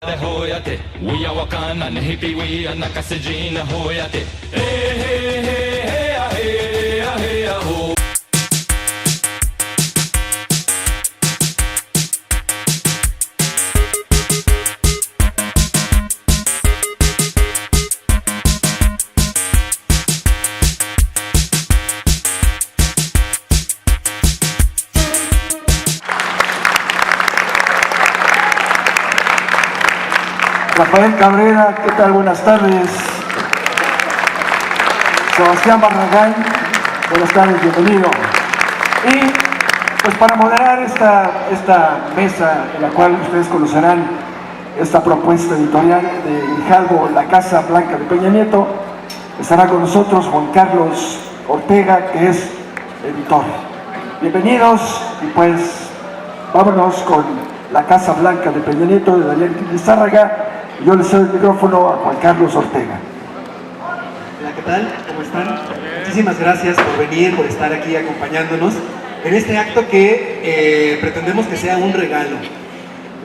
Hoyate, we are wakana, nehipi we are nakasejina hoyate. Hey, hey, hey, hey, hey, hey, hey, ho. Rafael Cabrera, ¿qué tal? Buenas tardes. Sebastián Barragán, buenas tardes, bienvenido. Y pues para moderar esta mesa en la cual ustedes conocerán esta propuesta editorial de Grijalbo, La Casa Blanca de Peña Nieto, estará con nosotros Juan Carlos Ortega, que es editor. Bienvenidos y pues vámonos con La Casa Blanca de Peña Nieto de Daniel Lizárraga. Yo le cedo el micrófono a Juan Carlos Ortega. Hola, ¿qué tal? ¿Cómo están? Muchísimas gracias por venir, por estar aquí acompañándonos en este acto que pretendemos que sea un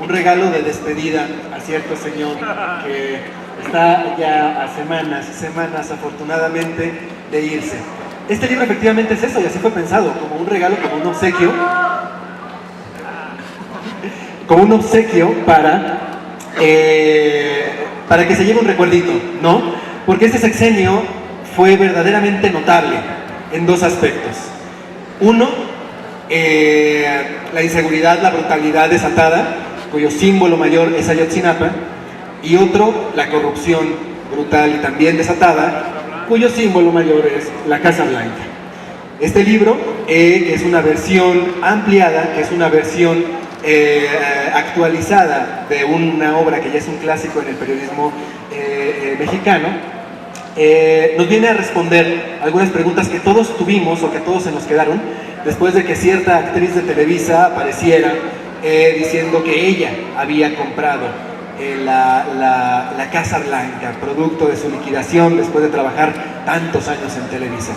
regalo de despedida a cierto señor que está ya a semanas afortunadamente de irse. Este libro efectivamente es eso y así fue pensado, como un regalo, como un obsequio para que se lleve un recuerdito, ¿no? Porque este sexenio fue verdaderamente notable en dos aspectos. Uno, la inseguridad, la brutalidad desatada, cuyo símbolo mayor es Ayotzinapa, y otro, la corrupción brutal y también desatada, cuyo símbolo mayor es la Casa Blanca. Este libro, que es una versión ampliada, que es una versión actualizada de una obra que ya es un clásico en el periodismo mexicano, nos viene a responder algunas preguntas que todos tuvimos o que a todos se nos quedaron después de que cierta actriz de Televisa apareciera diciendo que ella había comprado la Casa Blanca, producto de su liquidación después de trabajar tantos años en Televisa.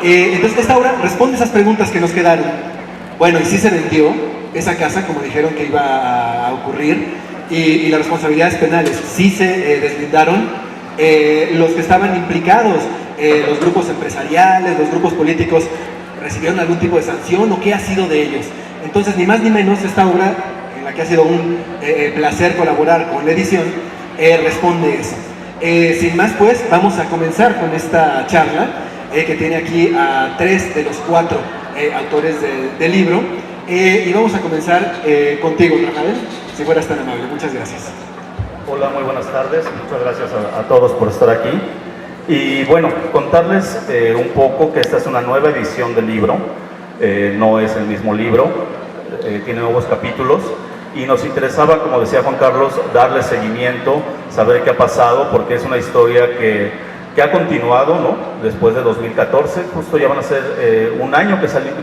Entonces esta obra responde a esas preguntas que nos quedaron. Bueno, y sí se vendió esa casa, como dijeron que iba a ocurrir, y las responsabilidades penales sí se deslindaron. Los que estaban implicados, los grupos empresariales, los grupos políticos, ¿recibieron algún tipo de sanción o qué ha sido de ellos? Entonces, ni más ni menos, esta obra, en la que ha sido un placer colaborar con la edición, responde eso. Sin más, pues, vamos a comenzar con esta charla, que tiene aquí a 3 de los 4 autores del libro. Y vamos a comenzar contigo, Rafael, si fueras tan amable. Muchas gracias. Hola, muy buenas tardes. Muchas gracias a todos por estar aquí. Y bueno, contarles un poco que esta es una nueva edición del libro. No es el mismo libro, tiene nuevos capítulos. Y nos interesaba, como decía Juan Carlos, darle seguimiento, saber qué ha pasado, porque es una historia que ha continuado, ¿no? Después de 2014, justo ya van a ser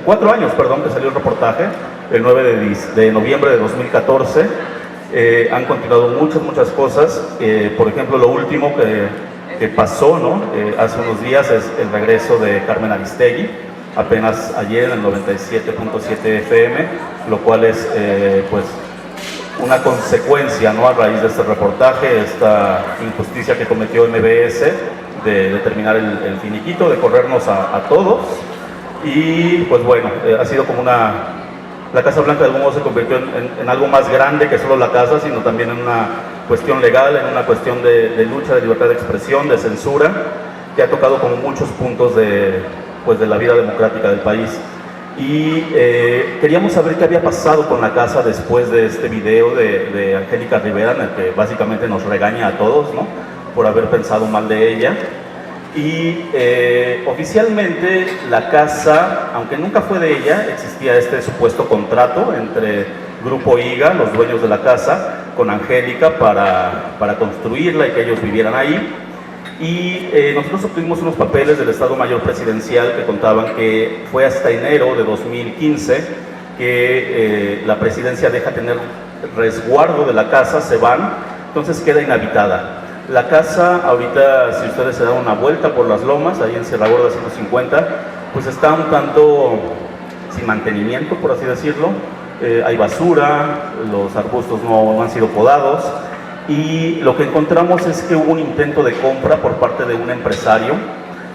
4 años, perdón, que salió el reportaje, el 9 de noviembre de 2014. Han continuado muchas cosas. Por ejemplo, lo último que pasó, ¿no? Hace unos días es el regreso de Carmen Aristegui, apenas ayer en el 97.7 FM, lo cual es pues una consecuencia, ¿no? A raíz de este reportaje, esta injusticia que cometió MBS de terminar el finiquito, de corrernos a todos. Y pues bueno, ha sido como la Casa Blanca de algún modo se convirtió en algo más grande que solo la casa, sino también en una cuestión legal, en una cuestión de lucha, de libertad de expresión, de censura, que ha tocado como muchos puntos de la vida democrática del país. Y queríamos saber qué había pasado con la casa después de este video de Angélica Rivera, en el que básicamente nos regaña a todos, ¿no? Por haber pensado mal de ella. Y oficialmente la casa, aunque nunca fue de ella, existía este supuesto contrato entre Grupo IGA, los dueños de la casa, con Angélica para construirla y que ellos vivieran ahí. Y nosotros obtuvimos unos papeles del Estado Mayor Presidencial que contaban que fue hasta enero de 2015 que la presidencia deja tener resguardo de la casa, se van, entonces queda inhabitada. La casa ahorita, si ustedes se dan una vuelta por las lomas, ahí en Sierra Gorda 150, pues está un tanto sin mantenimiento, por así decirlo. Hay basura, los arbustos no han sido podados, y lo que encontramos es que hubo un intento de compra por parte de un empresario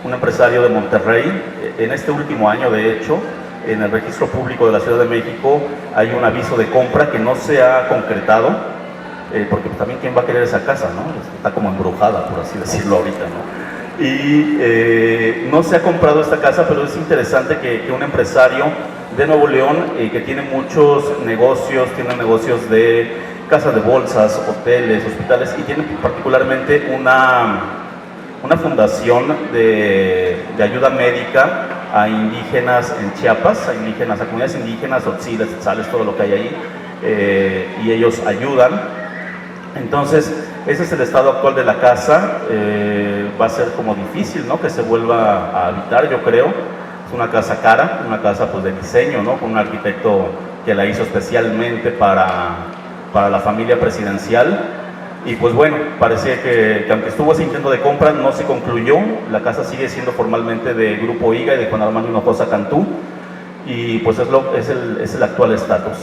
de Monterrey. En este último año, de hecho, en el registro público de la Ciudad de México hay un aviso de compra que no se ha concretado, porque también quién va a querer esa casa, ¿no? Está como embrujada, por así decirlo ahorita, ¿no? Y no se ha comprado esta casa, pero es interesante que un empresario de Nuevo León, que tiene muchos negocios, tiene negocios de casas de bolsas, hoteles, hospitales, y tiene particularmente una fundación de ayuda médica a indígenas en Chiapas, a comunidades indígenas, otziles, tzales, todo lo que hay ahí, y ellos ayudan. Entonces, ese es el estado actual de la casa. Va a ser como difícil, ¿no?, que se vuelva a habitar, yo creo. Es una casa cara, una casa pues de diseño, ¿no?, con un arquitecto que la hizo especialmente para la familia presidencial. Y pues bueno, parecía que aunque estuvo ese intento de compra, no se concluyó. La casa sigue siendo formalmente de Grupo IGA y de Juan Armando Hinojosa Cantú, y pues es el actual estatus.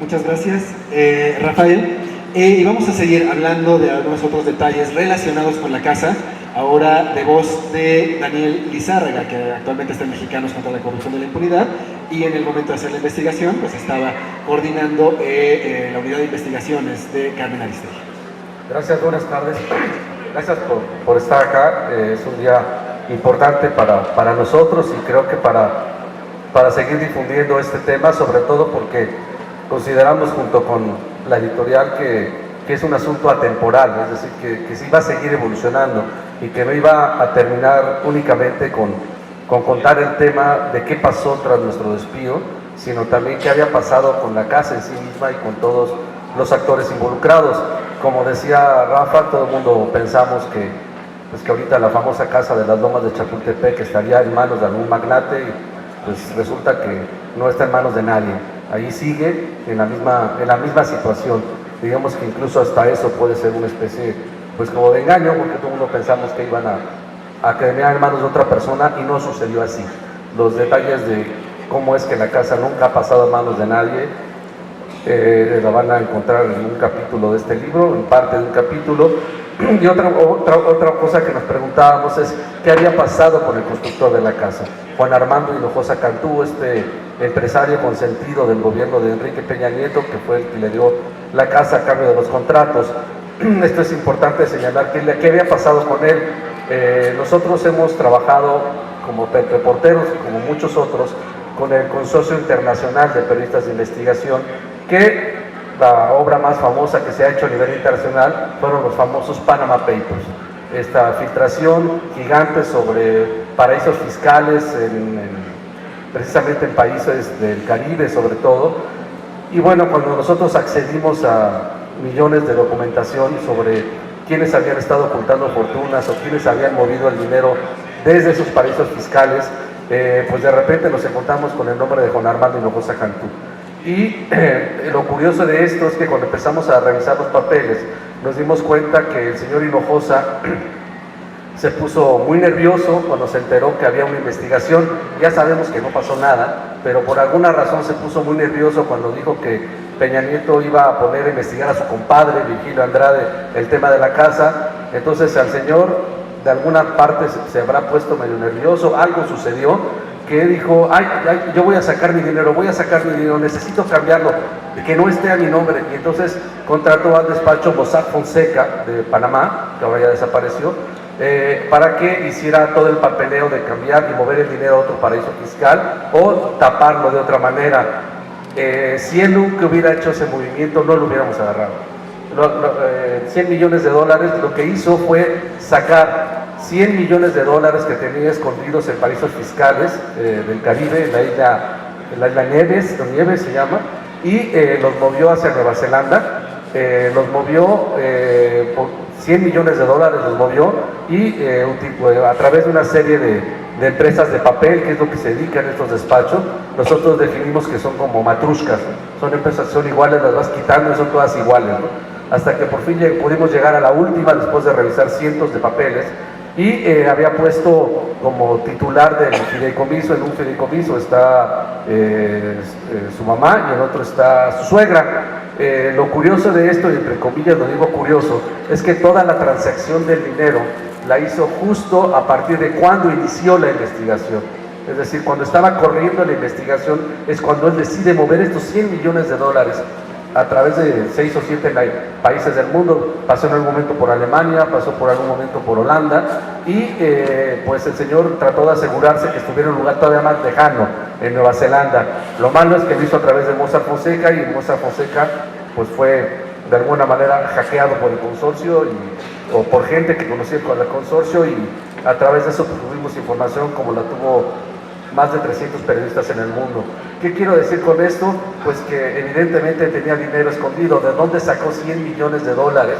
Muchas gracias, Rafael. Y vamos a seguir hablando de algunos otros detalles relacionados con la casa, ahora de voz de Daniel Lizárraga, que actualmente está en Mexicanos contra la Corrupción y la Impunidad, y en el momento de hacer la investigación, pues estaba coordinando la unidad de investigaciones de Carmen Aristegui. Gracias, buenas tardes. Gracias por estar acá. Es un día importante para nosotros, y creo que para seguir difundiendo este tema, sobre todo porque consideramos junto con la editorial que es un asunto atemporal, es decir, que sí va a seguir evolucionando y que no iba a terminar únicamente con contar el tema de qué pasó tras nuestro despido, sino también qué había pasado con la casa en sí misma y con todos los actores involucrados. Como decía Rafa, todo el mundo pensamos que ahorita la famosa casa de las Lomas de Chapultepec estaría en manos de algún magnate, y pues resulta que no está en manos de nadie. Ahí sigue en la misma situación. Digamos que incluso hasta eso puede ser una especie pues como de engaño, porque todo el mundo pensamos que iban a terminar en manos de otra persona, y no sucedió así. Los detalles de cómo es que la casa nunca ha pasado a manos de nadie la van a encontrar en un capítulo de este libro, en parte de un capítulo. Y otra cosa que nos preguntábamos es qué había pasado con el constructor de la casa, Juan Armando Hinojosa Cantú, este empresario consentido del gobierno de Enrique Peña Nieto, que fue el que le dio la casa a cambio de los contratos. Esto es importante señalar, qué había pasado con él. Nosotros hemos trabajado como reporteros, como muchos otros, con el Consorcio Internacional de Periodistas de Investigación, que la obra más famosa que se ha hecho a nivel internacional fueron los famosos Panama Papers. Esta filtración gigante sobre paraísos fiscales, precisamente en países del Caribe sobre todo. Y bueno, cuando nosotros accedimos a millones de documentación sobre quiénes habían estado ocultando fortunas o quiénes habían movido el dinero desde esos paraísos fiscales, pues de repente nos encontramos con el nombre de Juan Armando Hinojosa Cantú. Y lo curioso de esto es que cuando empezamos a revisar los papeles, nos dimos cuenta que el señor Hinojosa se puso muy nervioso cuando se enteró que había una investigación. Ya sabemos que no pasó nada, pero por alguna razón se puso muy nervioso cuando dijo que Peña Nieto iba a poner a investigar a su compadre, Virgilio Andrade, el tema de la casa. Entonces al señor de alguna parte se habrá puesto medio nervioso, algo sucedió, que dijo, yo voy a sacar mi dinero, necesito cambiarlo, que no esté a mi nombre. Y entonces contrató al despacho Mossack Fonseca de Panamá, que ahora ya desapareció, para que hiciera todo el papeleo de cambiar y mover el dinero a otro paraíso fiscal o taparlo de otra manera. Si él nunca hubiera hecho ese movimiento, no lo hubiéramos agarrado. 100 millones de dólares, lo que hizo fue sacar 100 millones de dólares que tenía escondidos en paraísos fiscales del Caribe, en la isla Nieves se llama, y los movió hacia Nueva Zelanda. Los movió por 100 millones de dólares, los movió, y a través de una serie de empresas de papel, que es lo que se dedican estos despachos. Nosotros definimos que son como matrushkas, son empresas, son iguales, las vas quitando y son todas iguales, ¿no? Hasta que por fin pudimos llegar a la última, después de revisar cientos de papeles, y había puesto como titular del fideicomiso, en un fideicomiso está su mamá y en otro está su suegra. Lo curioso de esto, y entre comillas lo digo curioso, es que toda la transacción del dinero la hizo justo a partir de cuando inició la investigación. Es decir, cuando estaba corriendo la investigación es cuando él decide mover estos 100 millones de dólares a través de 6 o 7 países del mundo. Pasó en algún momento por Alemania, pasó por algún momento por Holanda, y pues el señor trató de asegurarse que estuviera en un lugar todavía más lejano, en Nueva Zelanda. Lo malo es que lo hizo a través de Mossack Fonseca, y Mossack Fonseca pues fue de alguna manera hackeado por el consorcio o por gente que conocía con el consorcio, y a través de eso pues, tuvimos información como la tuvo más de 300 periodistas en el mundo. ¿Qué quiero decir con esto? Pues que evidentemente tenía dinero escondido. ¿De dónde sacó 100 millones de dólares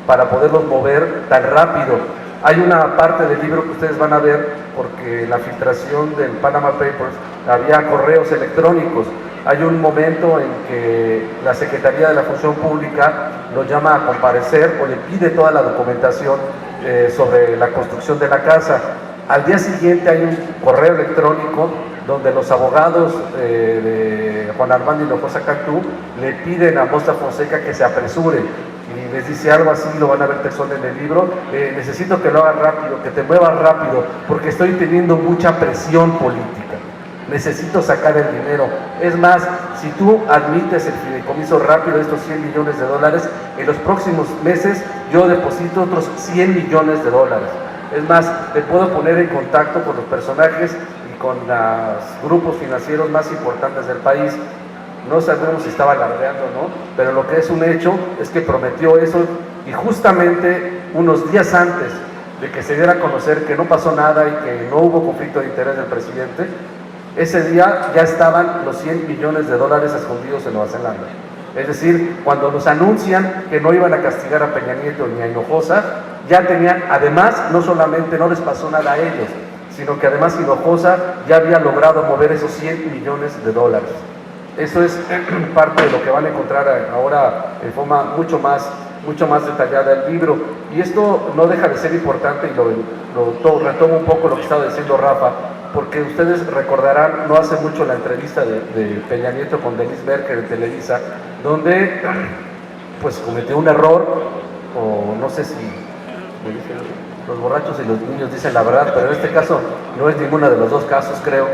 para poderlos mover tan rápido? Hay una parte del libro que ustedes van a ver, porque en la filtración del Panama Papers había correos electrónicos. Hay un momento en que la Secretaría de la Función Pública lo llama a comparecer o le pide toda la documentación sobre la construcción de la casa. Al día siguiente hay un correo electrónico donde los abogados de Juan Armando Hinojosa Cantú le piden a Mossack Fonseca que se apresure, y les dice algo así, lo van a ver textual en el libro: necesito que lo hagas rápido, que te muevas rápido, porque estoy teniendo mucha presión política, necesito sacar el dinero. Es más, si tú admites el fideicomiso rápido de estos 100 millones de dólares, en los próximos meses yo deposito otros 100 millones de dólares. Es más, te puedo poner en contacto con los personajes y con los grupos financieros más importantes del país. No sabemos si estaba alardeando o no, pero lo que es un hecho es que prometió eso, y justamente unos días antes de que se diera a conocer que no pasó nada y que no hubo conflicto de interés del presidente, ese día ya estaban los 100 millones de dólares escondidos en Nueva Zelanda. Es decir, cuando nos anuncian que no iban a castigar a Peña Nieto ni a Hinojosa, ya tenían, además, no solamente no les pasó nada a ellos, sino que además Hinojosa ya había logrado mover esos 100 millones de dólares. Eso es parte de lo que van a encontrar ahora en forma mucho más detallada el libro. Y esto no deja de ser importante, y retomo un poco lo que estaba diciendo Rafa, porque ustedes recordarán no hace mucho la entrevista de Peña Nieto con Denise Merker en Televisa, donde pues cometió un error, o no sé si los borrachos y los niños dicen la verdad, pero en este caso no es ninguno de los dos casos, creo.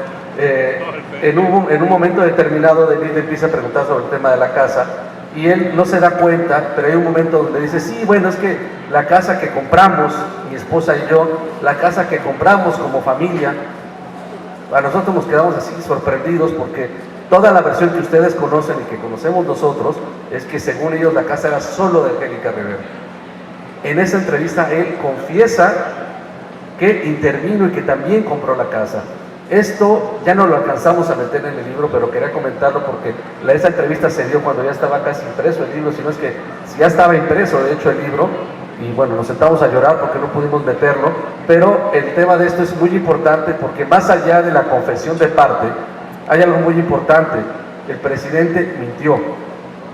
En un momento determinado Denise le empieza a preguntar sobre el tema de la casa, y él no se da cuenta, pero hay un momento donde dice: sí, bueno, es que la casa que compramos, mi esposa y yo, la casa que compramos como familia, a nosotros nos quedamos así sorprendidos, porque toda la versión que ustedes conocen y que conocemos nosotros es que según ellos la casa era solo de Angélica Rivera. En esa entrevista él confiesa que intervino y que también compró la casa. Esto ya no lo alcanzamos a meter en el libro, pero quería comentarlo porque esa entrevista se dio cuando ya estaba casi impreso el libro, sino es que ya estaba impreso de hecho el libro, y bueno, nos sentamos a llorar porque no pudimos meterlo. Pero el tema de esto es muy importante, porque más allá de la confesión de parte, hay algo muy importante: el presidente mintió,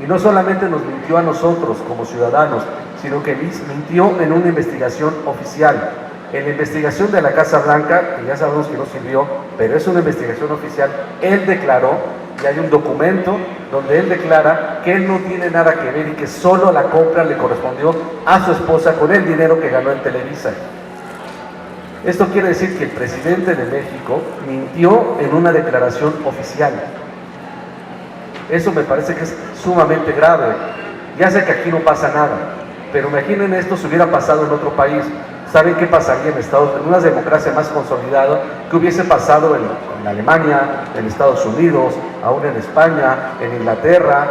y no solamente nos mintió a nosotros como ciudadanos, sino que mintió en una investigación oficial. En la investigación de la Casa Blanca, que ya sabemos que no sirvió, pero es una investigación oficial, él declaró, y hay un documento donde él declara que él no tiene nada que ver y que solo la compra le correspondió a su esposa con el dinero que ganó en Televisa. Esto quiere decir que el presidente de México mintió en una declaración oficial. Eso me parece que es sumamente grave. Ya sé que aquí no pasa nada, pero imaginen esto si hubiera pasado en otro país. ¿Saben qué pasaría en una democracia más consolidada? ¿Qué hubiese pasado en Alemania, en Estados Unidos, aún en España, en Inglaterra?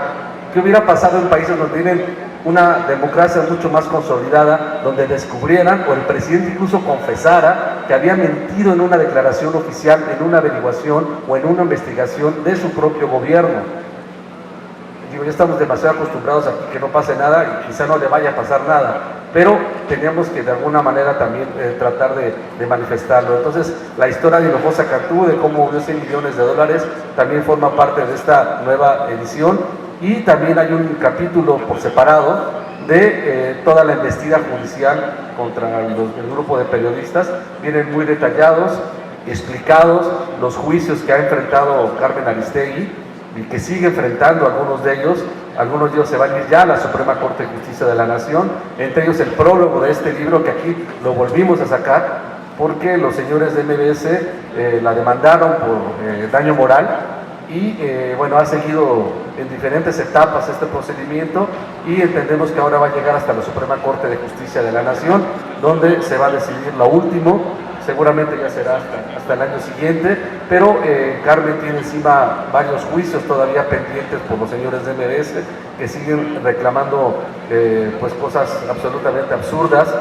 ¿Qué hubiera pasado en países donde tienen una democracia mucho más consolidada, donde descubrieran, o el presidente incluso confesara que había mentido en una declaración oficial, en una averiguación o en una investigación de su propio gobierno? Digo, ya estamos demasiado acostumbrados aquí que no pase nada, y quizá no le vaya a pasar nada, pero teníamos que de alguna manera también tratar de manifestarlo. Entonces, la historia de Hinojosa Cantú, de cómo movió 100 millones de dólares, también forma parte de esta nueva edición. Y también hay un capítulo por separado de toda la embestida judicial contra el grupo de periodistas. Vienen muy detallados, explicados los juicios que ha enfrentado Carmen Aristegui y que sigue enfrentando algunos de ellos se van a ir ya a la Suprema Corte de Justicia de la Nación, entre ellos el prólogo de este libro, que aquí lo volvimos a sacar porque los señores de MBS la demandaron por daño moral y bueno, ha seguido en diferentes etapas este procedimiento y entendemos que ahora va a llegar hasta la Suprema Corte de Justicia de la Nación, donde se va a decidir lo último. Seguramente ya será hasta el año siguiente, pero Carmen tiene encima varios juicios todavía pendientes por los señores de MBS, que siguen reclamando pues cosas absolutamente absurdas,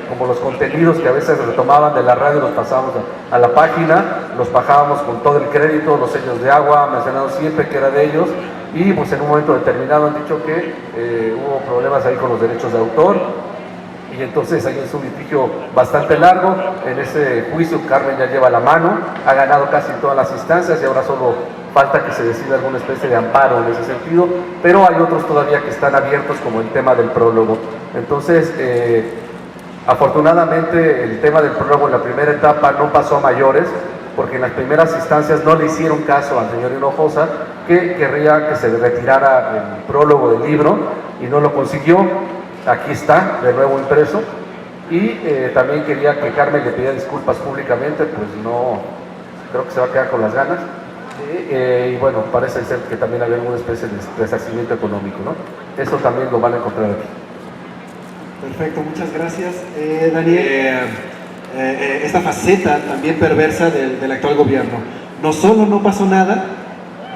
como los contenidos que a veces retomaban de la radio, los pasábamos a la página, los bajábamos con todo el crédito, los sellos de agua, mencionados siempre que era de ellos, y pues en un momento determinado han dicho que hubo problemas ahí con los derechos de autor. Y entonces ahí es un litigio bastante largo. En ese juicio Carmen ya lleva la mano, ha ganado casi en todas las instancias y ahora solo falta que se decida alguna especie de amparo en ese sentido, pero hay otros todavía que están abiertos, como el tema del prólogo. Entonces, afortunadamente el tema del prólogo en la primera etapa no pasó a mayores, porque en las primeras instancias no le hicieron caso al señor Hinojosa, que querría que se retirara el prólogo del libro y no lo consiguió. Aquí está, de nuevo impreso, y también quería que Carmen le pidiera disculpas públicamente, pues no, creo que se va a quedar con las ganas, y bueno, parece ser que también había alguna especie de resarcimiento económico, ¿no? Eso también lo van a encontrar aquí. Perfecto, muchas gracias, Daniel. Esta faceta también perversa del actual gobierno, no solo no pasó nada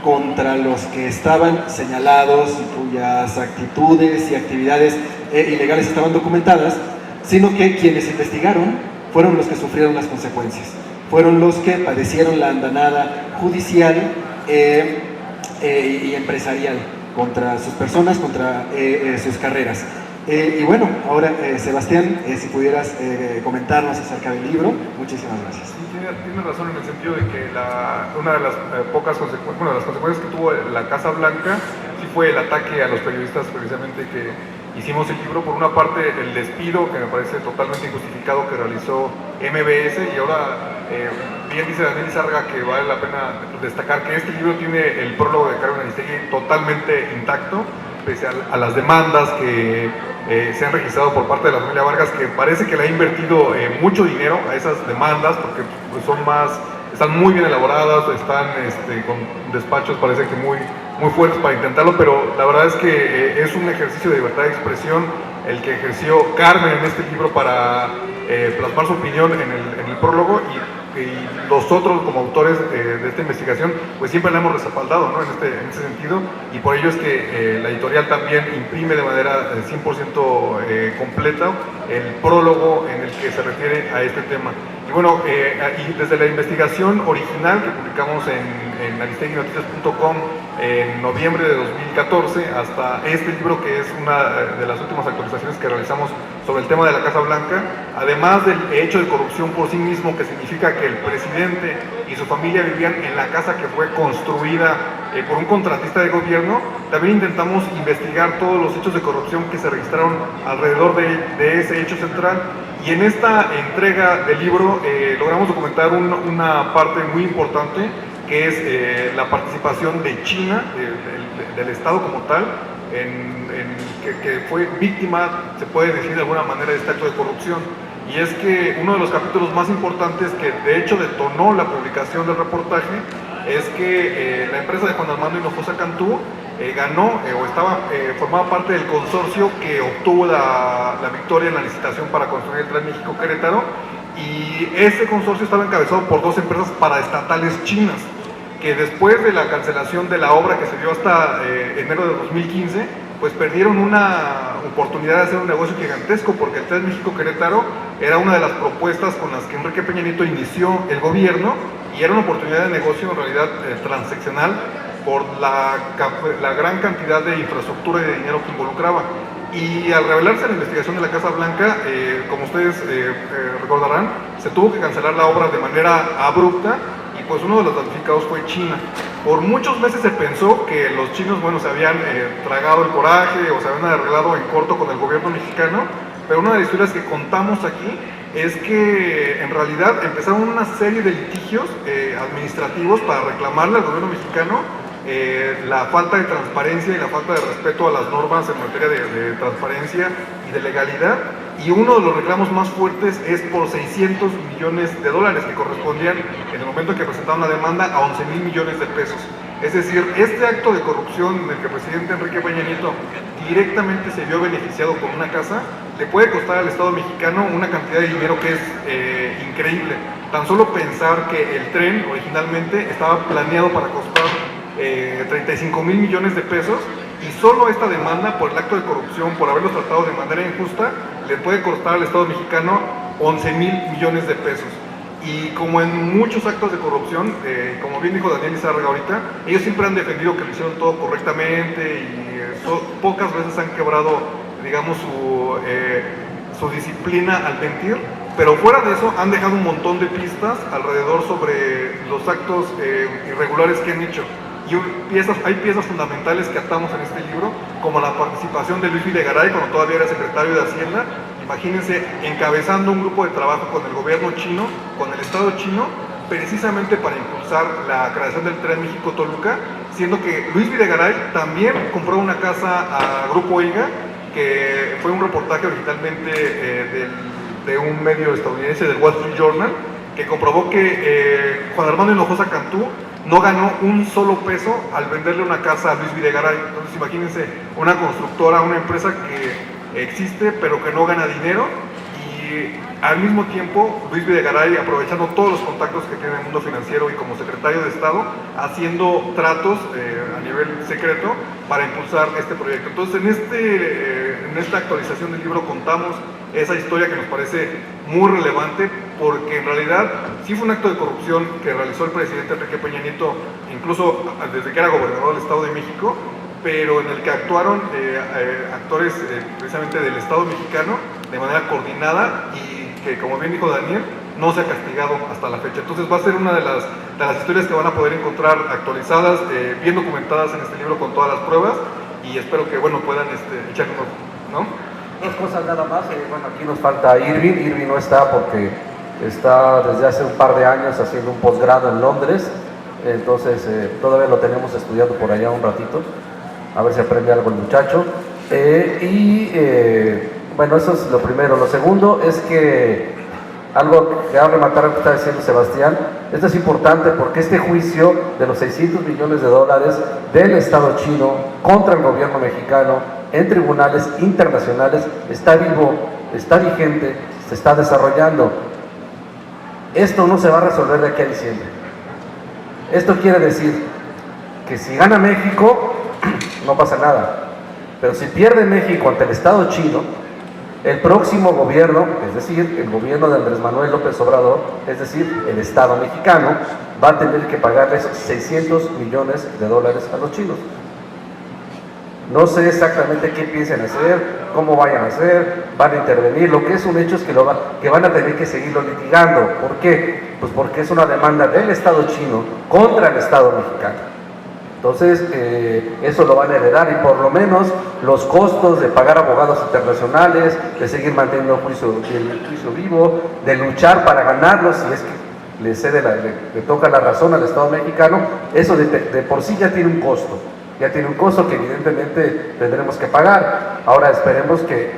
contra los que estaban señalados y cuyas actitudes y actividades ilegales estaban documentadas, sino que quienes investigaron fueron los que sufrieron las consecuencias, fueron los que padecieron la andanada judicial y empresarial contra sus personas, contra sus carreras. Y bueno, ahora Sebastián, si pudieras comentarnos acerca del libro, muchísimas gracias. Sí, tiene razón en el sentido de que una de las pocas consecuencias, bueno, las consecuencias que tuvo la Casa Blanca sí fue el ataque a los periodistas precisamente que hicimos el libro. Por una parte, el despido, que me parece totalmente injustificado, que realizó MBS, y ahora bien dice Daniel Izárraga que vale la pena destacar que este libro tiene el prólogo de Carmen Aristegui totalmente intacto, pese a las demandas que se han registrado por parte de la familia Vargas, que parece que le ha invertido mucho dinero a esas demandas, porque pues, están muy bien elaboradas, están con despachos parece que muy fuertes para intentarlo, pero la verdad es que es un ejercicio de libertad de expresión el que ejerció Carmen en este libro para plasmar su opinión en el prólogo, y los otros como autores de esta investigación pues siempre la hemos respaldado, ¿no? en ese sentido, y por ello es que la editorial también imprime de manera 100% completa el prólogo en el que se refiere a este tema. Y bueno, y desde la investigación original que publicamos en aristeguinoticias.com en noviembre de 2014 hasta este libro, que es una de las últimas actualizaciones que realizamos sobre el tema de la Casa Blanca, además del hecho de corrupción por sí mismo, que significa que el presidente y su familia vivían en la casa que fue construida por un contratista de gobierno, también intentamos investigar todos los hechos de corrupción que se registraron alrededor de ese hecho central. Y en esta entrega del libro logramos documentar una parte muy importante, que es la participación de China, del Estado como tal, que fue víctima, se puede decir de alguna manera, de este acto de corrupción. Y es que uno de los capítulos más importantes que de hecho detonó la publicación del reportaje es que la empresa de Juan Armando Hinojosa Cantú ganó formaba parte del consorcio que obtuvo la victoria en la licitación para construir el Tren México-Querétaro, y ese consorcio estaba encabezado por dos empresas paraestatales chinas, que después de la cancelación de la obra, que se dio hasta enero de 2015, pues perdieron una oportunidad de hacer un negocio gigantesco, porque el Tren México-Querétaro era una de las propuestas con las que Enrique Peña Nieto inició el gobierno, y era una oportunidad de negocio en realidad transaccional por la gran cantidad de infraestructura y de dinero que involucraba. Y al revelarse la investigación de la Casa Blanca, como ustedes recordarán, se tuvo que cancelar la obra de manera abrupta, y pues uno de los damnificados fue China. Por muchos meses se pensó que los chinos, bueno, se habían tragado el coraje o se habían arreglado en corto con el gobierno mexicano, pero una de las historias que contamos aquí es que en realidad empezaron una serie de litigios administrativos para reclamarle al gobierno mexicano la falta de transparencia y la falta de respeto a las normas en materia de transparencia y de legalidad. Y uno de los reclamos más fuertes es por 600 millones de dólares que correspondían en el momento que presentaron la demanda a 11,000 millones de pesos. Es decir, este acto de corrupción en el que el presidente Enrique Peña Nieto directamente se vio beneficiado con una casa, le puede costar al Estado mexicano una cantidad de dinero que es increíble. Tan solo pensar que el tren originalmente estaba planeado para costar 35,000 millones de pesos, y solo esta demanda por el acto de corrupción, por haberlos tratado de manera injusta, le puede costar al Estado mexicano 11,000 millones de pesos. Y como en muchos actos de corrupción, como bien dijo Daniel Lizárraga ahorita, ellos siempre han defendido que lo hicieron todo correctamente y pocas veces han quebrado, digamos, su disciplina al mentir, pero fuera de eso han dejado un montón de pistas alrededor sobre los actos irregulares que han hecho. Y hay piezas fundamentales que atamos en este libro, como la participación de Luis Videgaray cuando todavía era secretario de Hacienda. Imagínense, encabezando un grupo de trabajo con el gobierno chino, con el Estado chino, precisamente para impulsar la creación del Tren México-Toluca, siendo que Luis Videgaray también compró una casa a Grupo IGA, que fue un reportaje originalmente de un medio estadounidense, del Wall Street Journal, que comprobó que Juan Armando Hinojosa Cantú no ganó un solo peso al venderle una casa a Luis Videgaray. Entonces imagínense, una constructora, una empresa que existe pero que no gana dinero, y al mismo tiempo Luis Videgaray aprovechando todos los contactos que tiene en el mundo financiero y como secretario de Estado haciendo tratos a nivel secreto para impulsar este proyecto. Entonces en esta actualización del libro contamos esa historia que nos parece muy relevante, porque en realidad sí fue un acto de corrupción que realizó el presidente Enrique Peña Nieto, incluso desde que era gobernador del Estado de México, pero en el que actuaron actores precisamente del Estado mexicano de manera coordinada y que, como bien dijo Daniel, no se ha castigado hasta la fecha. Entonces va a ser una de las historias que van a poder encontrar actualizadas, bien documentadas en este libro con todas las pruebas, y espero que bueno puedan echarle un ojo, ¿no? Dos cosas nada más. Bueno, aquí nos falta Irving. Irving no está porque está desde hace un par de años haciendo un posgrado en Londres, entonces todavía lo tenemos estudiando por allá un ratito, a ver si aprende algo el muchacho. Bueno, eso es lo primero. Lo segundo es que algo que va a rematar lo que está diciendo Sebastián, esto es importante porque este juicio de los 600 millones de dólares del Estado chino contra el gobierno mexicano en tribunales internacionales está vivo, está vigente, se está desarrollando. Esto no se va a resolver de aquí a diciembre. Esto quiere decir que si gana México, no pasa nada. Pero si pierde México ante el Estado chino, el próximo gobierno, es decir, el gobierno de Andrés Manuel López Obrador, es decir, el Estado mexicano, va a tener que pagarles 600 millones de dólares a los chinos. No sé exactamente qué piensan hacer, cómo vayan a hacer, van a intervenir. Lo que es un hecho es que van a tener que seguirlo litigando. ¿Por qué? Pues porque es una demanda del Estado chino contra el Estado mexicano. Entonces, eso lo van a heredar, y por lo menos los costos de pagar abogados internacionales, de seguir manteniendo el juicio vivo, de luchar para ganarlo si es que le toca la razón al Estado mexicano, eso de por sí ya tiene un costo. Ya tiene un costo que evidentemente tendremos que pagar. Ahora esperemos que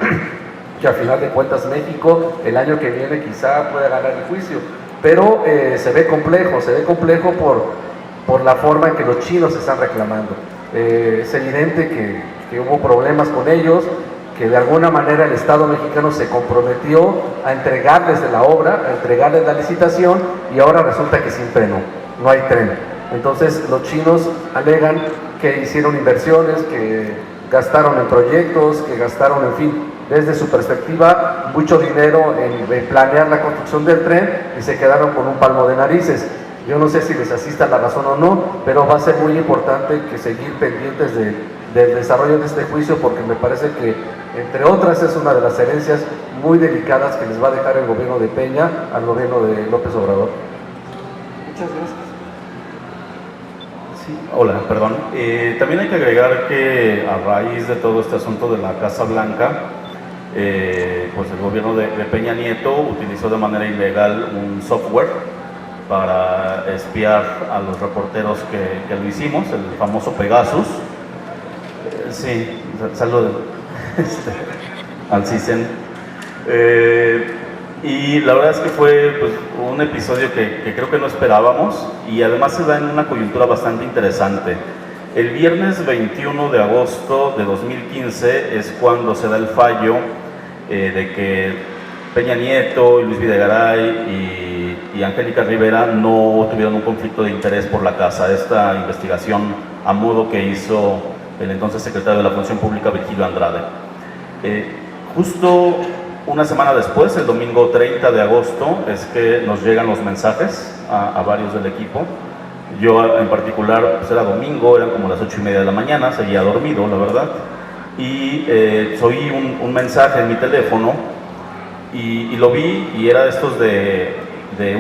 al final de cuentas México el año que viene quizá pueda ganar el juicio, pero se ve complejo por la forma en que los chinos están reclamando. Es evidente que hubo problemas con ellos, que de alguna manera el Estado mexicano se comprometió a entregarles de la obra, a entregarles la licitación, y ahora resulta que siempre no hay tren. Entonces los chinos alegan que hicieron inversiones, que gastaron en proyectos, que gastaron, en fin, desde su perspectiva, mucho dinero en planear la construcción del tren, y se quedaron con un palmo de narices. Yo no sé si les asista la razón o no, pero va a ser muy importante que seguir pendientes del desarrollo de este juicio, porque me parece que, entre otras, es una de las herencias muy delicadas que les va a dejar el gobierno de Peña al gobierno de López Obrador. Muchas gracias. Sí, hola, perdón. También hay que agregar que a raíz de todo este asunto de la Casa Blanca, pues el gobierno de Peña Nieto utilizó de manera ilegal un software para espiar a los reporteros que lo hicimos, el famoso Pegasus. Sí, saludos al CISEN. Y la verdad es que fue pues, un episodio que creo que no esperábamos y además se da en una coyuntura bastante interesante. El viernes 21 de agosto de 2015 es cuando se da el fallo de que Peña Nieto, Luis Videgaray y Angélica Rivera no tuvieron un conflicto de interés por la casa. Esta investigación a modo que hizo el entonces secretario de la Función Pública, Virgilio Andrade. Justo una semana después, el domingo 30 de agosto, es que nos llegan los mensajes a varios del equipo. Yo en particular, pues era domingo, eran como las 8:30 de la mañana, seguía dormido, la verdad. Y oí un mensaje en mi teléfono y lo vi y era de estos de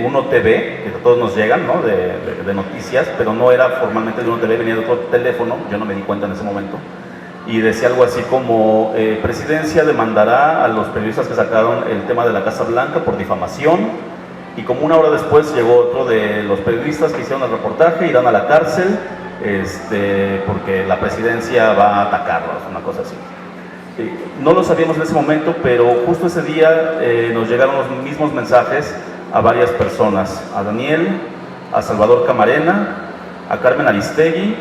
Uno TV, que a todos nos llegan, ¿no? de noticias, pero no era formalmente de Uno TV, venía de otro teléfono, yo no me di cuenta en ese momento. Y decía algo así como, Presidencia demandará a los periodistas que sacaron el tema de la Casa Blanca por difamación, y como una hora después llegó otro de los periodistas que hicieron el reportaje, irán a la cárcel, porque la Presidencia va a atacarlos, una cosa así. No lo sabíamos en ese momento, pero justo ese día nos llegaron los mismos mensajes a varias personas, a Daniel, a Salvador Camarena, a Carmen Aristegui,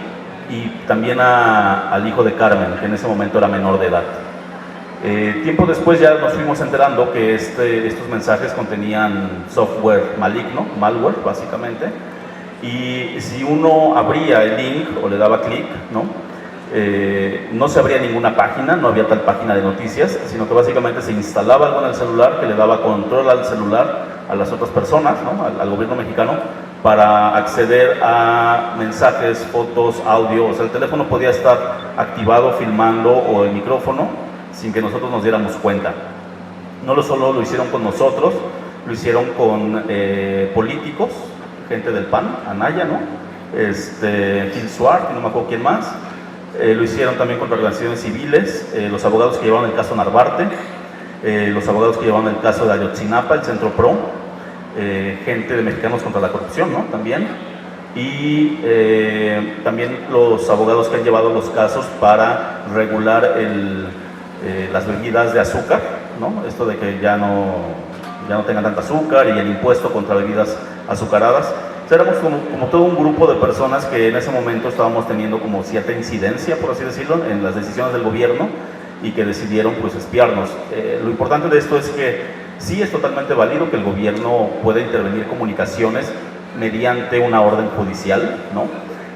y también al hijo de Carmen, que en ese momento era menor de edad. Tiempo después ya nos fuimos enterando que estos mensajes contenían software maligno, malware básicamente, y si uno abría el link o le daba clic, no se abría ninguna página, no había tal página de noticias, sino que básicamente se instalaba algo en el celular que le daba control al celular a las otras personas, al gobierno mexicano, para acceder a mensajes, fotos, audio. O sea, el teléfono podía estar activado, filmando, o el micrófono, sin que nosotros nos diéramos cuenta. No solo lo hicieron con nosotros, lo hicieron con políticos, gente del PAN, Anaya, Gil Suárez, no me acuerdo quién más. Lo hicieron también con organizaciones civiles, los abogados que llevaban el caso Narvarte, los abogados que llevaban el caso de Ayotzinapa, el Centro PRO, gente de Mexicanos contra la Corrupción, también, y también los abogados que han llevado los casos para regular las bebidas de azúcar, esto de que ya no tengan tanta azúcar, y el impuesto contra bebidas azucaradas. O sea, éramos como todo un grupo de personas que en ese momento estábamos teniendo como cierta incidencia, por así decirlo, en las decisiones del gobierno, y que decidieron pues espiarnos. Lo importante de esto es que sí es totalmente válido que el gobierno pueda intervenir comunicaciones mediante una orden judicial,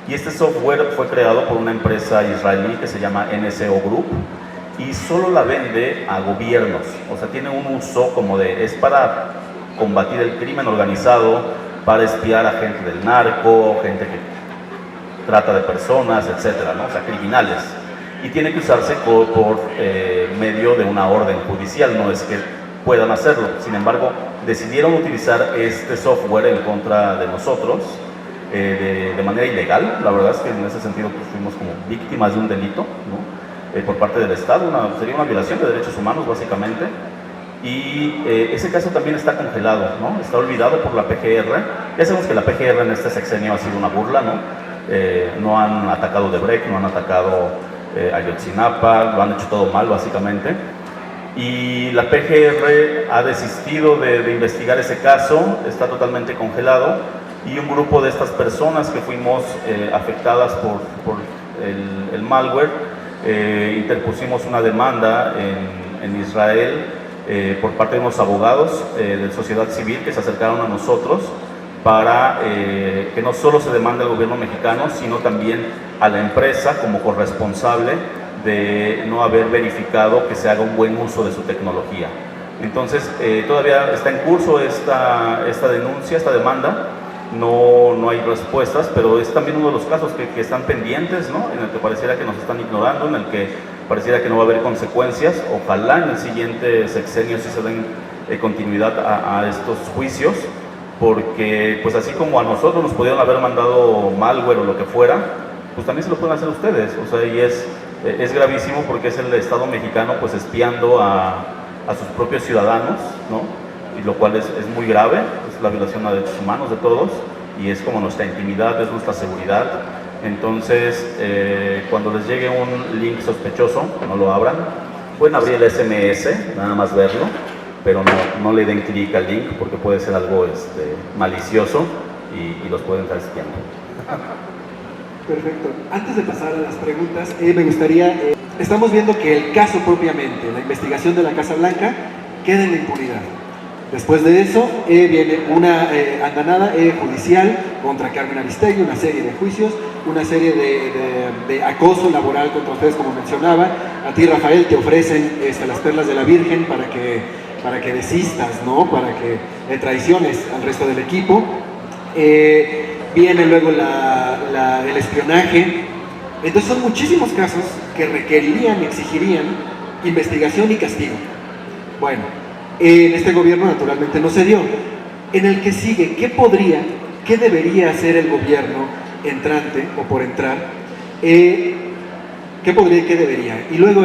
Y este software fue creado por una empresa israelí que se llama NSO Group y solo la vende a gobiernos. O sea, tiene un uso como es para combatir el crimen organizado, para espiar a gente del narco, gente que trata de personas, etcétera, O sea, criminales. Y tiene que usarse por medio de una orden judicial, no es que puedan hacerlo. Sin embargo, decidieron utilizar este software en contra de nosotros de manera ilegal. La verdad es que en ese sentido pues, fuimos como víctimas de un delito, por parte del Estado. Sería una violación de derechos humanos, básicamente. Y ese caso también está congelado, está olvidado por la PGR. Ya sabemos que la PGR en este sexenio ha sido una burla, no han atacado Odebrecht, no han atacado Ayotzinapa, lo han hecho todo mal, básicamente. Y la PGR ha desistido de investigar ese caso, está totalmente congelado, y un grupo de estas personas que fuimos afectadas por el malware, interpusimos una demanda en Israel por parte de unos abogados de sociedad civil que se acercaron a nosotros para que no solo se demande al gobierno mexicano, sino también a la empresa como corresponsable de no haber verificado que se haga un buen uso de su tecnología. Entonces, todavía está en curso esta denuncia, esta demanda. No hay respuestas, pero es también uno de los casos que están pendientes, en el que pareciera que nos están ignorando, en el que pareciera que no va a haber consecuencias. Ojalá en el siguiente sexenio sí se den continuidad a estos juicios, porque pues así como a nosotros nos pudieron haber mandado malware o lo que fuera, pues también se lo pueden hacer ustedes, o sea, y es gravísimo porque es el Estado mexicano pues espiando a sus propios ciudadanos, ¿no? Y lo cual es muy grave, es la violación a derechos humanos de todos, y es como nuestra intimidad, es nuestra seguridad. Entonces, cuando les llegue un link sospechoso, no lo abran, pueden abrir el SMS, nada más verlo, pero no le den clic al link porque puede ser algo malicioso y los pueden estar espiando. Perfecto. Antes de pasar a las preguntas, me gustaría, estamos viendo que el caso propiamente, la investigación de la Casa Blanca, queda en la impunidad. Después de eso viene una andanada judicial contra Carmen Aristegui, una serie de juicios, una serie de acoso laboral contra ustedes, como mencionaba. A ti, Rafael, te ofrecen las perlas de la Virgen para que desistas, ¿no? Para que traiciones al resto del equipo. Viene luego el espionaje. Entonces son muchísimos casos que requerirían, exigirían investigación y castigo. Bueno, en este gobierno naturalmente no se dio. En el que sigue, ¿qué debería hacer el gobierno entrante o por entrar? ¿Qué podría y qué debería? Y luego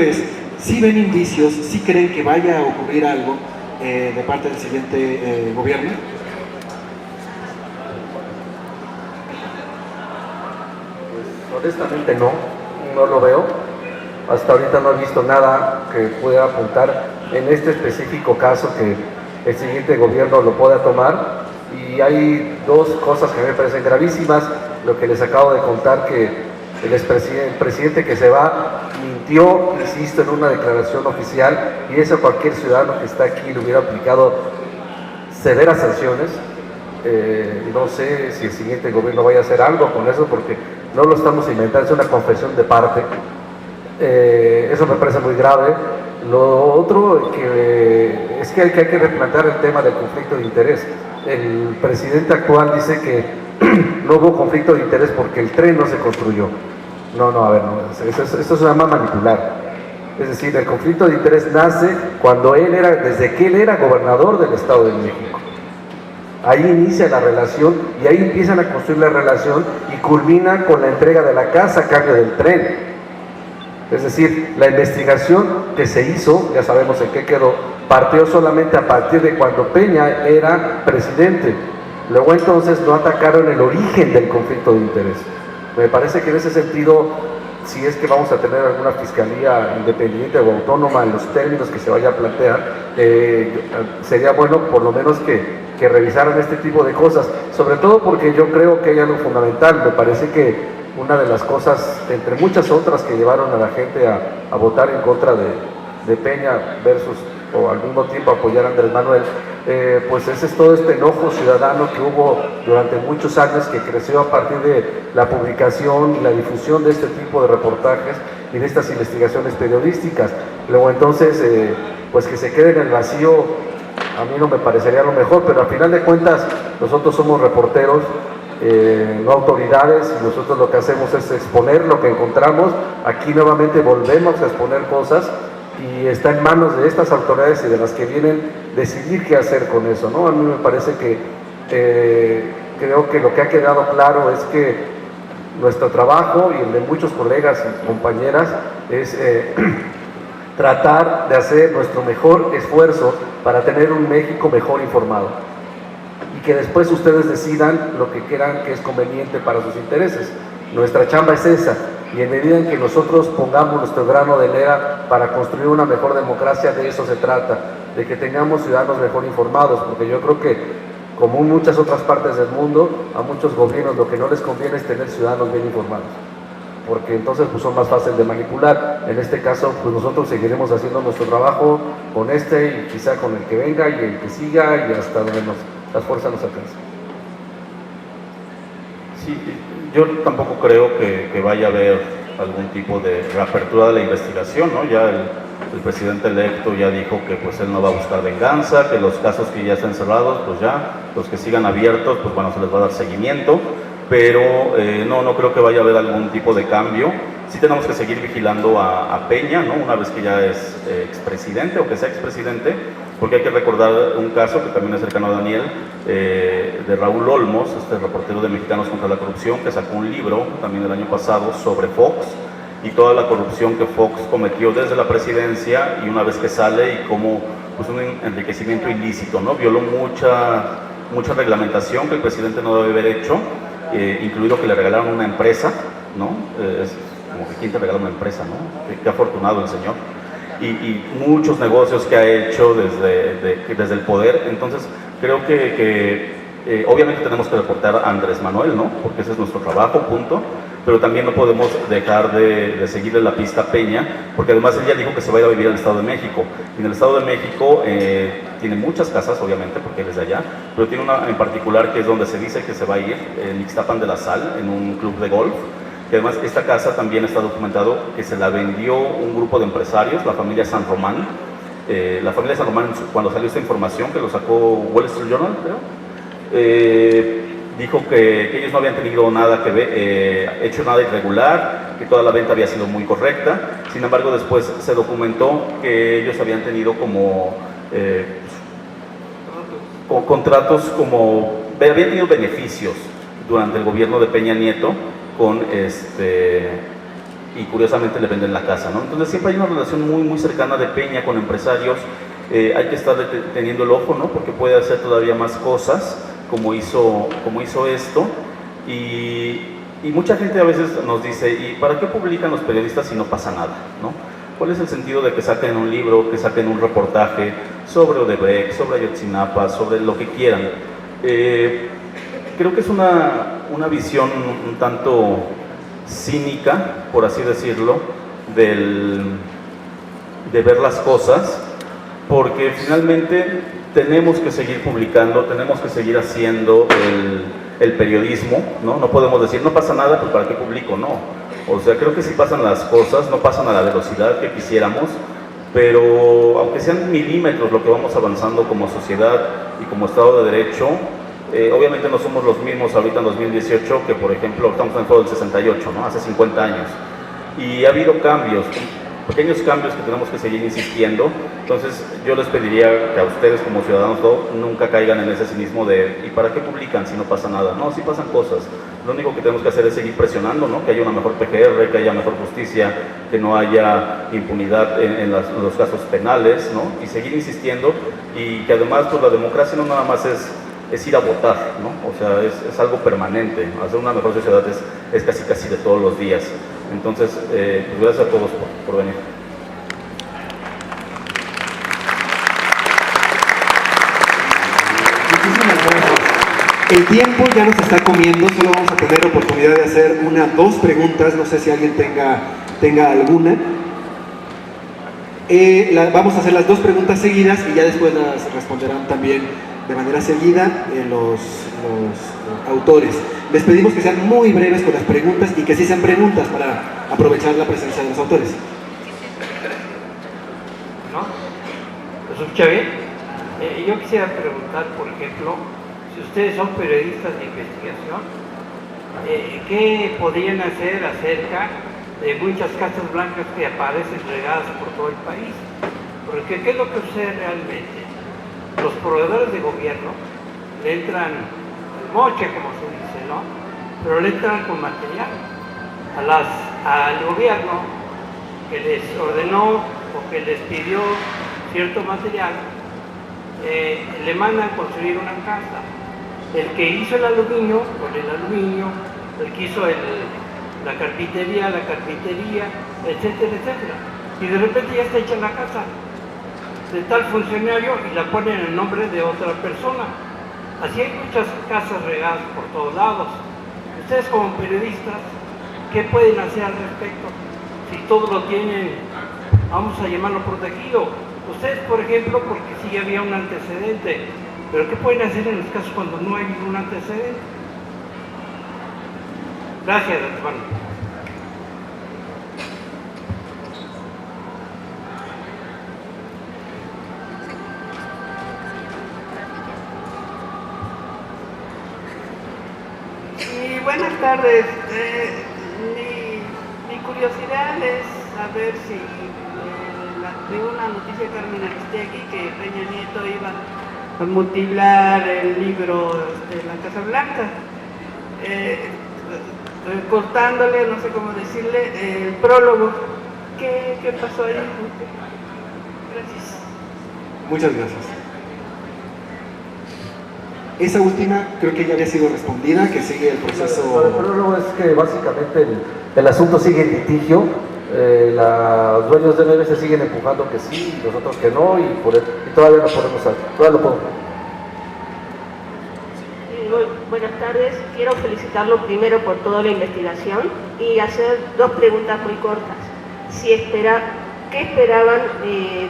si ven indicios, si creen que vaya a ocurrir algo de parte del siguiente gobierno. Pues honestamente no lo veo. Hasta ahorita no he visto nada que pueda apuntar en este específico caso que el siguiente gobierno lo pueda tomar. Y hay dos cosas que me parecen gravísimas. Lo que les acabo de contar, que el presidente que se va mintió, insisto, en una declaración oficial, y eso cualquier ciudadano que está aquí le hubiera aplicado severas sanciones. No sé si el siguiente gobierno vaya a hacer algo con eso, porque no lo estamos inventando, es una confesión de parte. Eso me parece muy grave. Lo otro es que hay que replantear el tema del conflicto de interés. El presidente actual dice que no hubo conflicto de interés porque el tren no se construyó. A ver, esto se llama manipular. Es decir, el conflicto de interés nace desde que él era gobernador del Estado de México. Ahí inicia la relación y ahí empiezan a construir la relación y culmina con la entrega de la casa a cambio del tren. Es decir, la investigación que se hizo, ya sabemos en qué quedó, partió solamente a partir de cuando Peña era presidente. Luego entonces no atacaron el origen del conflicto de interés. Me parece que en ese sentido, si es que vamos a tener alguna fiscalía independiente o autónoma en los términos que se vaya a plantear, sería bueno por lo menos que revisaran este tipo de cosas, sobre todo porque yo creo que hay algo fundamental. Me parece que una de las cosas, entre muchas otras, que llevaron a la gente a votar en contra de Peña o al mismo tiempo apoyar a Andrés Manuel, pues ese es todo este enojo ciudadano que hubo durante muchos años, que creció a partir de la publicación y la difusión de este tipo de reportajes y de estas investigaciones periodísticas. Luego entonces, pues que se quede en el vacío, a mí no me parecería lo mejor, pero al final de cuentas nosotros somos reporteros, no autoridades, y nosotros lo que hacemos es exponer lo que encontramos. Aquí nuevamente volvemos a exponer cosas y está en manos de estas autoridades y de las que vienen decidir qué hacer con eso, ¿no? A mí me parece que creo que lo que ha quedado claro es que nuestro trabajo y el de muchos colegas y compañeras es tratar de hacer nuestro mejor esfuerzo para tener un México mejor informado, y que después ustedes decidan lo que quieran que es conveniente para sus intereses. Nuestra chamba es esa, y en medida en que nosotros pongamos nuestro grano de arena para construir una mejor democracia, de eso se trata, de que tengamos ciudadanos mejor informados, porque yo creo que, como en muchas otras partes del mundo, a muchos gobiernos lo que no les conviene es tener ciudadanos bien informados, porque entonces pues son más fáciles de manipular. En este caso, pues nosotros seguiremos haciendo nuestro trabajo con y quizá con el que venga y el que siga, y hasta donde las fuerzas nos alcancen. Sí, yo tampoco creo que vaya a haber algún tipo de reapertura de la investigación, ¿no? Ya el presidente electo ya dijo que pues él no va a buscar venganza, que los casos que ya están cerrados, pues ya, los que sigan abiertos, pues bueno, se les va a dar seguimiento, pero no creo que vaya a haber algún tipo de cambio. sí tenemos que seguir vigilando a Peña, ¿no? Una vez que ya es expresidente o que sea expresidente, porque hay que recordar un caso que también es cercano a Daniel, de Raúl Olmos, este reportero de Mexicanos contra la Corrupción, que sacó un libro también el año pasado sobre Fox y toda la corrupción que Fox cometió desde la presidencia y una vez que sale y cómo pues, un enriquecimiento ilícito, ¿no? Violó mucha reglamentación que el presidente no debe haber hecho, incluido que le regalaron una empresa, ¿no? Es como que quién te regala una empresa, ¿no? Qué afortunado el señor. Y muchos negocios que ha hecho desde el poder. Entonces creo que obviamente tenemos que reportar a Andrés Manuel, ¿no? Porque ese es nuestro trabajo, punto. Pero también no podemos dejar de seguirle la pista a Peña, porque además él ya dijo que se va a ir a vivir al Estado de México. Y en el Estado de México tiene muchas casas, obviamente, porque él es de allá, pero tiene una en particular que es donde se dice que se va a ir, en Ixtapan de la Sal, en un club de golf. Y además esta casa también está documentado que se la vendió un grupo de empresarios, la familia San Román. La familia San Román, cuando salió esta información, que lo sacó Wall Street Journal, creo, dijo que ellos no habían tenido nada que ver, hecho nada irregular, que toda la venta había sido muy correcta. Sin embargo, después se documentó que ellos habían tenido como contratos, habían tenido beneficios durante el gobierno de Peña Nieto y curiosamente le venden la casa, ¿no? Entonces siempre hay una relación muy cercana de Peña con empresarios. Hay que estar teniendo el ojo, ¿no? Porque puede hacer todavía más cosas como hizo esto, y mucha gente a veces nos dice, ¿y para qué publican los periodistas si no pasa nada, ¿no? ¿Cuál es el sentido de que saquen un libro, que saquen un reportaje sobre Odebrecht, sobre Ayotzinapa, sobre lo que quieran? Creo que es una visión un tanto cínica, por así decirlo, de ver las cosas, porque finalmente tenemos que seguir publicando, tenemos que seguir haciendo el periodismo, ¿no? No podemos decir, no pasa nada, pues ¿para qué publico? No. O sea, creo que sí pasan las cosas, no pasan a la velocidad que quisiéramos, pero aunque sean milímetros lo que vamos avanzando como sociedad y como Estado de Derecho, obviamente no somos los mismos ahorita en 2018 que, por ejemplo, estamos en todo el 68, ¿no? Hace 50 años. Y ha habido cambios, pequeños cambios que tenemos que seguir insistiendo. Entonces yo les pediría que a ustedes como ciudadanos nunca caigan en ese cinismo de ¿y para qué publican si no pasa nada? No, sí pasan cosas. Lo único que tenemos que hacer es seguir presionando, ¿no? Que haya una mejor PGR, que haya mejor justicia, que no haya impunidad en los casos penales, ¿no? Y seguir insistiendo, y que además pues la democracia no nada más es ir a votar, ¿no? O sea, es algo permanente. Hacer una mejor sociedad es casi de todos los días. Entonces, pues gracias a todos por venir. Muchísimas gracias. El tiempo ya nos está comiendo, solo vamos a tener oportunidad de hacer dos preguntas, no sé si alguien tenga alguna. Vamos a hacer las dos preguntas seguidas y ya después las responderán también de manera seguida los autores. Les pedimos que sean muy breves con las preguntas y que sí sean preguntas para aprovechar la presencia de los autores. ¿No? ¿Lo escucha bien? Yo quisiera preguntar, por ejemplo, si ustedes son periodistas de investigación, ¿qué podrían hacer acerca de muchas casas blancas que aparecen regadas por todo el país? Porque ¿qué es lo que sucede realmente? Los proveedores de gobierno le entran al moche, como se dice, ¿no? Pero le entran con material. Al gobierno que les ordenó o que les pidió cierto material, le mandan construir una casa. El que hizo el aluminio, con el aluminio, el que hizo la carpintería, etcétera, etcétera. Y de repente ya está hecha la casa de tal funcionario y la ponen en nombre de otra persona. Así hay muchas casas regadas por todos lados. Ustedes como periodistas, ¿qué pueden hacer al respecto? Si todo lo tienen, vamos a llamarlo protegido. Ustedes, por ejemplo, porque sí había un antecedente, pero ¿qué pueden hacer en los casos cuando no hay ningún antecedente? Gracias, hermano. Buenas tardes. Mi curiosidad es saber si de una noticia, Carmen Aristegui, que Peña Nieto iba a mutilar el libro La Casa Blanca, cortándole, no sé cómo decirle, el prólogo. ¿Qué pasó ahí? Gracias. Muchas gracias. Esa última creo que ya había sido respondida, que sigue el proceso. El prólogo es que básicamente el asunto sigue en litigio. Los dueños de MBS siguen empujando que sí, nosotros que no, y todavía no podemos hacer. Todavía lo podemos. Buenas tardes, quiero felicitarlo primero por toda la investigación y hacer dos preguntas muy cortas. ¿Qué esperaban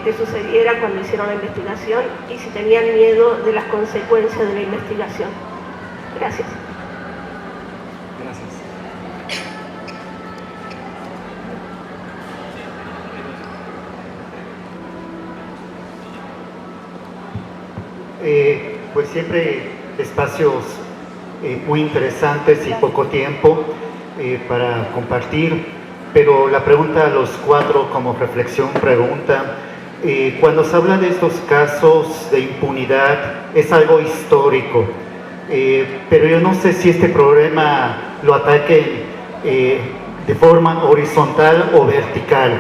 que sucediera cuando hicieron la investigación y si tenían miedo de las consecuencias de la investigación? Gracias. Gracias. Pues siempre espacios muy interesantes y poco tiempo para compartir. Pero la pregunta a los cuatro como reflexión pregunta, cuando se habla de estos casos de impunidad es algo histórico, pero yo no sé si este problema lo ataquen de forma horizontal o vertical.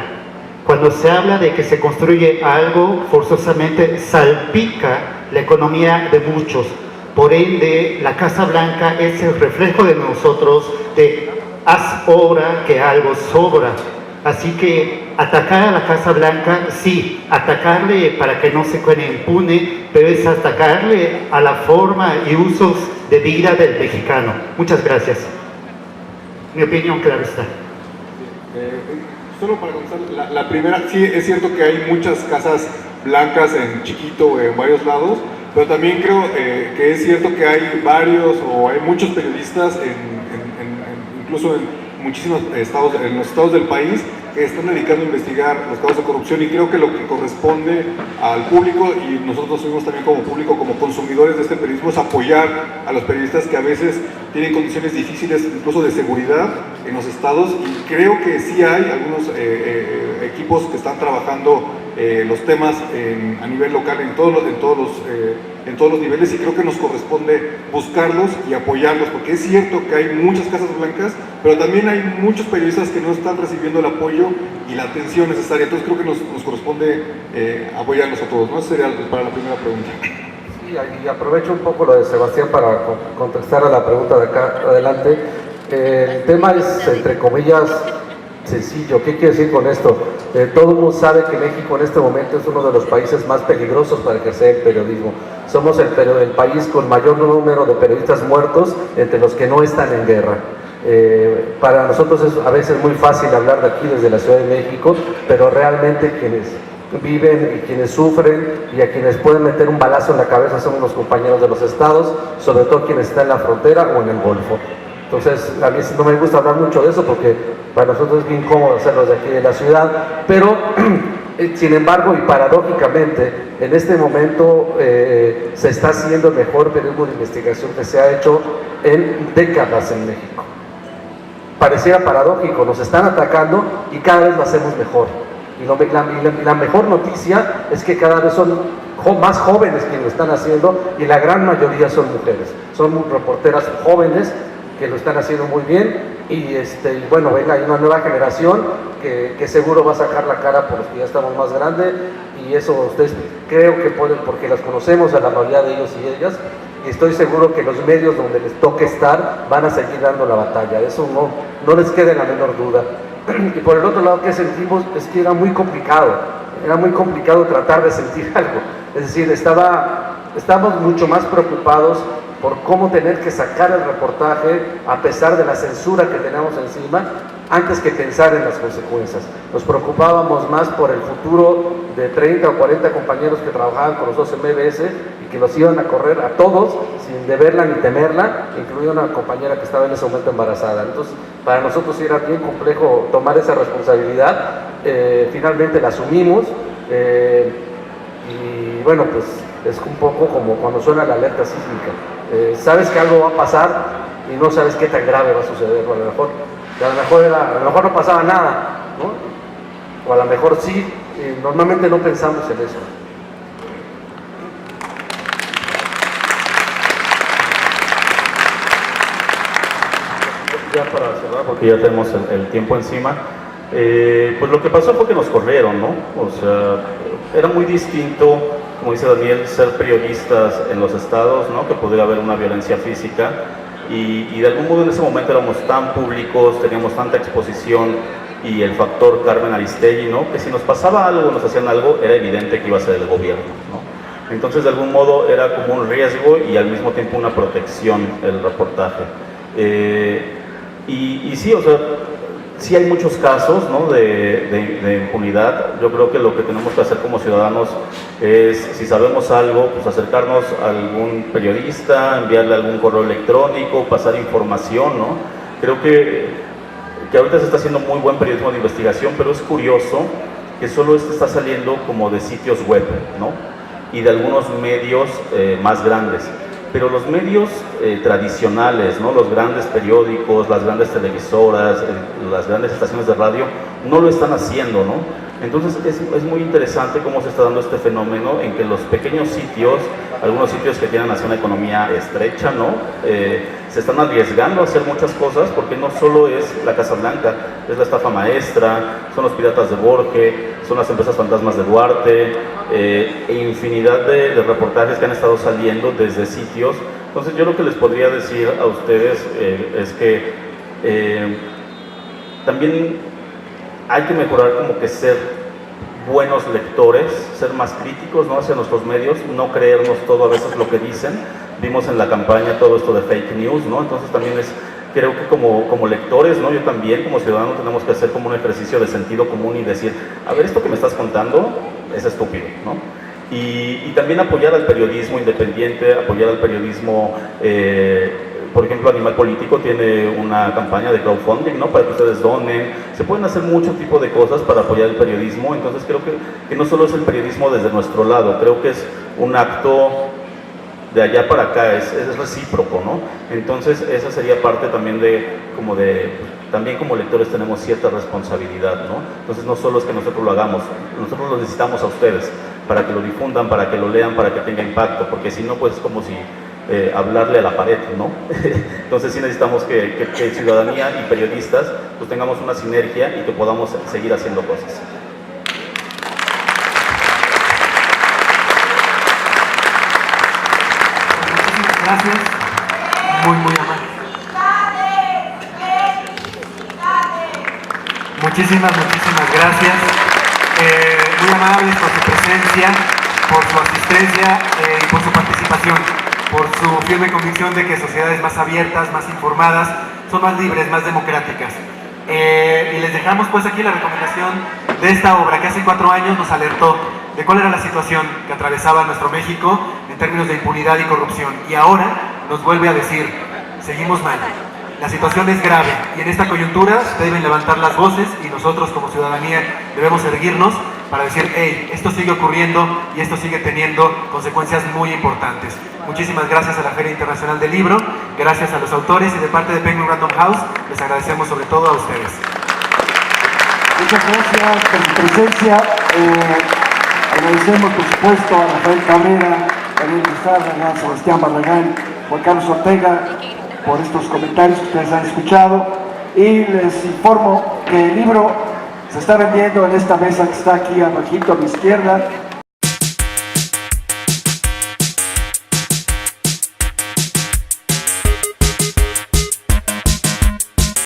Cuando se habla de que se construye algo, forzosamente salpica la economía de muchos. Por ende, la Casa Blanca es el reflejo de nosotros de haz obra que algo sobra. Así que atacar a la Casa Blanca, sí, atacarle para que no se quede impune, pero es atacarle a la forma y usos de vida del mexicano. Muchas gracias. Mi opinión, claro está. Solo para contestar, la primera, sí es cierto que hay muchas casas blancas en chiquito en varios lados, pero también creo que es cierto que hay varios o hay muchos periodistas incluso en muchísimos estados, en los estados del país, que están dedicando a investigar los casos de corrupción, y creo que lo que corresponde al público, y nosotros fuimos también como público, como consumidores de este periodismo, es apoyar a los periodistas que a veces tienen condiciones difíciles, incluso de seguridad en los estados, y creo que sí hay algunos equipos que están trabajando los temas a nivel local en todos los niveles, y creo que nos corresponde buscarlos y apoyarlos, porque es cierto que hay muchas casas blancas, pero también hay muchos periodistas que no están recibiendo el apoyo y la atención necesaria. Entonces creo que nos corresponde apoyarlos a todos, ¿no? Esa sería para la primera pregunta. Sí, y aprovecho un poco lo de Sebastián para contestar a la pregunta de acá adelante. El tema es, entre comillas, sencillo. ¿Qué quiere decir con esto? Todo el mundo sabe que México en este momento es uno de los países más peligrosos para ejercer el periodismo. Somos el país con mayor número de periodistas muertos entre los que no están en guerra. Para nosotros es a veces muy fácil hablar de aquí desde la Ciudad de México, pero realmente quienes viven y quienes sufren y a quienes pueden meter un balazo en la cabeza son los compañeros de los estados, sobre todo quienes están en la frontera o en el Golfo. Entonces, a mí no me gusta hablar mucho de eso porque para nosotros es bien cómodo hacerlo de aquí de la ciudad, pero sin embargo y paradójicamente, en este momento se está haciendo el mejor periodismo de investigación que se ha hecho en décadas en México. Pareciera paradójico, nos están atacando y cada vez lo hacemos mejor. Y la mejor noticia es que cada vez son más jóvenes quienes lo están haciendo y la gran mayoría son mujeres. Son reporteras jóvenes que lo están haciendo muy bien y bueno, venga, hay una nueva generación que seguro va a sacar la cara por los que ya estamos más grandes, y eso ustedes creo que pueden, porque las conocemos a la mayoría de ellos y ellas, y estoy seguro que los medios donde les toque estar van a seguir dando la batalla, eso no les quede la menor duda. Y por el otro lado, ¿qué sentimos? Es que era muy complicado tratar de sentir algo, es decir, estamos mucho más preocupados por cómo tener que sacar el reportaje a pesar de la censura que tenemos encima, antes que pensar en las consecuencias. Nos preocupábamos más por el futuro de 30 o 40 compañeros que trabajaban con nosotros en MBS y que los iban a correr a todos sin deberla ni temerla, incluida una compañera que estaba en ese momento embarazada. Entonces, para nosotros era bien complejo tomar esa responsabilidad. Finalmente la asumimos y bueno, pues es un poco como cuando suena la alerta sísmica. Sabes que algo va a pasar y no sabes qué tan grave va a suceder, o a lo mejor y a lo mejor no pasaba nada, ¿no? O a lo mejor sí, y normalmente no pensamos en eso. Ya para cerrar, porque ya tenemos el tiempo encima, pues lo que pasó fue que nos corrieron, ¿no? O sea, era muy distinto, como dice Daniel, ser periodistas en los estados, ¿no? Que podría haber una violencia física, y de algún modo en ese momento éramos tan públicos, teníamos tanta exposición, y el factor Carmen Aristegui, ¿no? Que si nos pasaba algo, nos hacían algo, era evidente que iba a ser el gobierno, ¿no? Entonces de algún modo era como un riesgo y al mismo tiempo una protección el reportaje. Y sí, o sea, sí hay muchos casos, ¿no? de impunidad. Yo creo que lo que tenemos que hacer como ciudadanos es, si sabemos algo, pues acercarnos a algún periodista, enviarle algún correo electrónico, pasar información, ¿no? Creo que ahorita se está haciendo muy buen periodismo de investigación, pero es curioso que solo este está saliendo como de sitios web, ¿no? Y de algunos medios más grandes. Pero los medios tradicionales, ¿no? Los grandes periódicos, las grandes televisoras, las grandes estaciones de radio, no lo están haciendo, ¿no? Entonces es muy interesante cómo se está dando este fenómeno en que los pequeños sitios, algunos sitios que tienen así una economía estrecha, ¿no? Se están arriesgando a hacer muchas cosas, porque no solo es la Casa Blanca, es la estafa maestra, son los piratas de Borges, son las empresas fantasmas de Duarte, e infinidad de reportajes que han estado saliendo desde sitios. Entonces yo lo que les podría decir a ustedes es que también hay que mejorar como que ser buenos lectores, ser más críticos, ¿no? Hacia nuestros medios, no creernos todo a veces lo que dicen. Vimos en la campaña todo esto de fake news, ¿no? Entonces también creo que como lectores, ¿no? Yo también como ciudadano tenemos que hacer como un ejercicio de sentido común y decir, a ver, esto que me estás contando es estúpido, ¿no? Y también apoyar al periodismo independiente, apoyar al periodismo, por ejemplo, Animal Político tiene una campaña de crowdfunding, ¿no? Para que ustedes donen. Se pueden hacer mucho tipo de cosas para apoyar el periodismo. Entonces creo que no solo es el periodismo desde nuestro lado, creo que es un acto de allá para acá, es recíproco, ¿no? Entonces esa sería parte también también como lectores tenemos cierta responsabilidad, ¿no? Entonces no solo es que nosotros lo hagamos, nosotros lo necesitamos a ustedes para que lo difundan, para que lo lean, para que tenga impacto, porque si no, pues es como si hablarle a la pared, ¿no? Entonces sí necesitamos que ciudadanía y periodistas pues tengamos una sinergia y que podamos seguir haciendo cosas. Muchísimas gracias, muy amable. Muchísimas gracias, muy amables por su presencia, por su asistencia y por su participación, por su firme convicción de que sociedades más abiertas, más informadas, son más libres, más democráticas. Y les dejamos pues aquí la recomendación de esta obra que hace 4 años nos alertó de cuál era la situación que atravesaba nuestro México en términos de impunidad y corrupción, y ahora nos vuelve a decir, seguimos mal. La situación es grave y en esta coyuntura se deben levantar las voces y nosotros como ciudadanía debemos erguirnos para decir, hey, esto sigue ocurriendo y esto sigue teniendo consecuencias muy importantes. Muchísimas gracias a la Feria Internacional del Libro, gracias a los autores y de parte de Penguin Random House les agradecemos sobre todo a ustedes. Muchas gracias por su presencia. Agradecemos por supuesto a Rafael Cabrera, Daniel Lizárraga, Sebastián Barragán, Juan Carlos Ortega, por estos comentarios que ustedes han escuchado, y les informo que el libro se está vendiendo en esta mesa que está aquí abajito a mi izquierda.